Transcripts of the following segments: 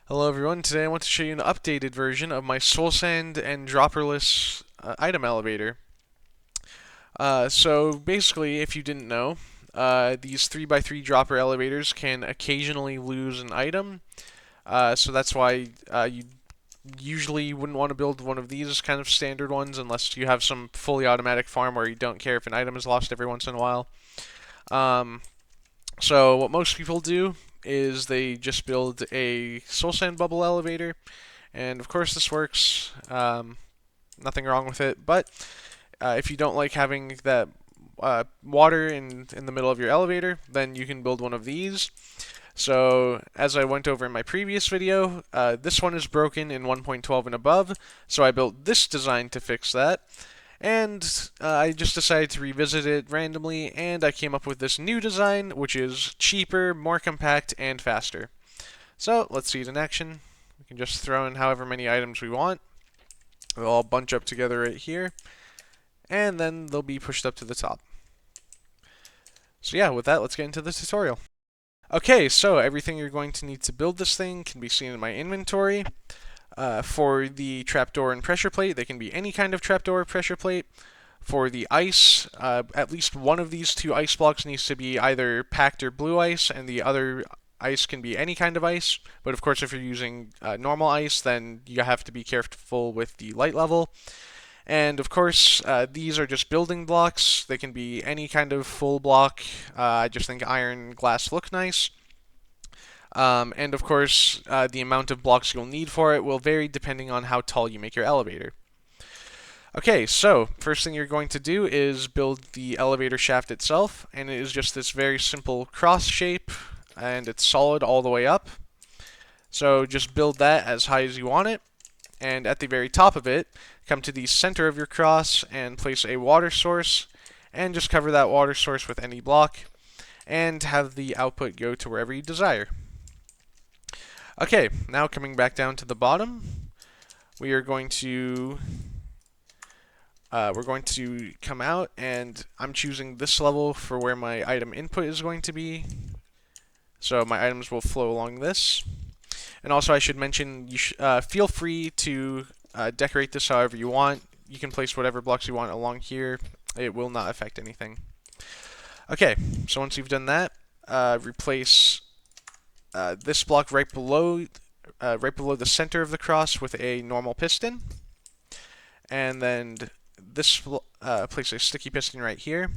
Hello everyone, today I want to show you an updated version of my Soul Sand and Droperless item elevator. So basically, if you didn't know, these 3x3 dropper elevators can occasionally lose an item, so that's why you usually wouldn't want to build one of these kind of standard ones unless you have some fully automatic farm where you don't care if an item is lost every once in a while. Um, so what most people do is they just build a Soul Sand bubble elevator. And of course, this works. Nothing wrong with it. But if you don't like having that water in the middle of your elevator, then you can build one of these. So as I went over in my previous video, this one is broken in 1.12 and above. So I built this design to fix that. And I just decided to revisit it randomly, and I came up with this new design, which is cheaper, more compact, and faster. So let's see it in action. We can just throw in however many items we want. They'll all bunch up together right here, and then they'll be pushed up to the top. So yeah, with that, let's get into the tutorial. Okay, so everything you're going to need to build this thing can be seen in my inventory. For the trapdoor and pressure plate, they can be any kind of trapdoor or pressure plate. For the ice, at least one of these two ice blocks needs to be either packed or blue ice, and the other ice can be any kind of ice. But of course, if you're using normal ice, then you have to be careful with the light level. And of course, these are just building blocks. They can be any kind of full block. I just think iron and glass look nice. And of course, the amount of blocks you'll need for it will vary depending on how tall you make your elevator. Okay, so first thing you're going to do is build the elevator shaft itself, and it is just this very simple cross shape, and it's solid all the way up. So just build that as high as you want it, and at the very top of it, come to the center of your cross and place a water source, and just cover that water source with any block, and have the output go to wherever you desire. Okay, now coming back down to the bottom, we are going to we're going to come out, and I'm choosing this level for where my item input is going to be. So my items will flow along this. And also, I should mention, you feel free to decorate this however you want. You can place whatever blocks you want along here. It will not affect anything. Okay, so once you've done that, replace this block right below the center of the cross with a normal piston, and then this place a sticky piston right here.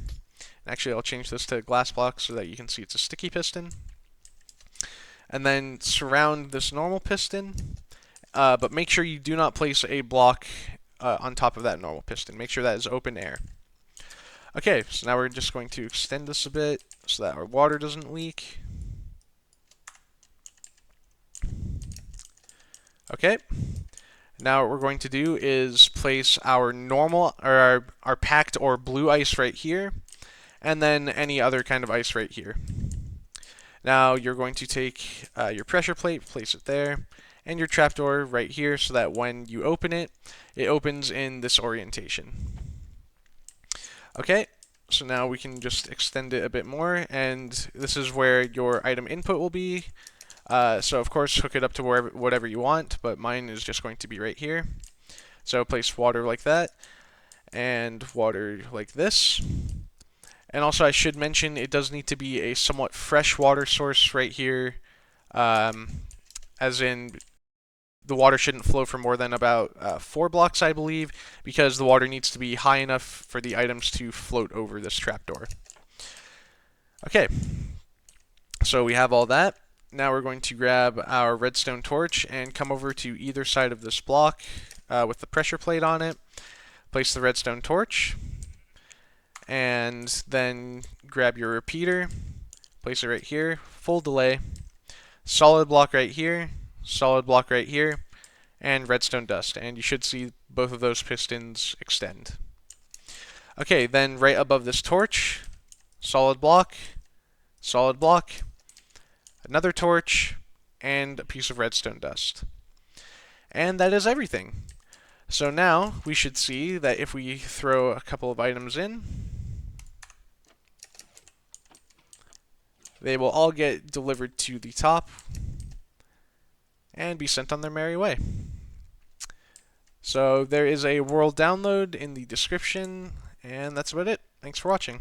Actually, I'll change this to a glass block so that you can see it's a sticky piston. And then surround this normal piston, but make sure you do not place a block on top of that normal piston. Make sure that is open air. Okay, so now we're just going to extend this a bit so that our water doesn't leak. Okay, now what we're going to do is place our normal, or our packed or blue ice right here, and then any other kind of ice right here. Now you're going to take your pressure plate, place it there, and your trapdoor right here so that when you open it, it opens in this orientation. Okay, so now we can just extend it a bit more, and this is where your item input will be. So of course, hook it up to whatever you want, but mine is just going to be right here. So place water like that, and water like this. And also, I should mention, it does need to be a somewhat fresh water source right here, as in the water shouldn't flow for more than about 4 blocks, I believe, because the water needs to be high enough for the items to float over this trapdoor. Okay, so we have all that. Now we're going to grab our redstone torch and come over to either side of this block with the pressure plate on it. Place the redstone torch, and then grab your repeater, place it right here, full delay, solid block right here, solid block right here, and redstone dust, and you should see both of those pistons extend. Okay, then right above this torch, solid block, another torch, and a piece of redstone dust. And that is everything. So now we should see that if we throw a couple of items in, they will all get delivered to the top. and be sent on their merry way. So there is a world download in the description, and that's about it. Thanks for watching.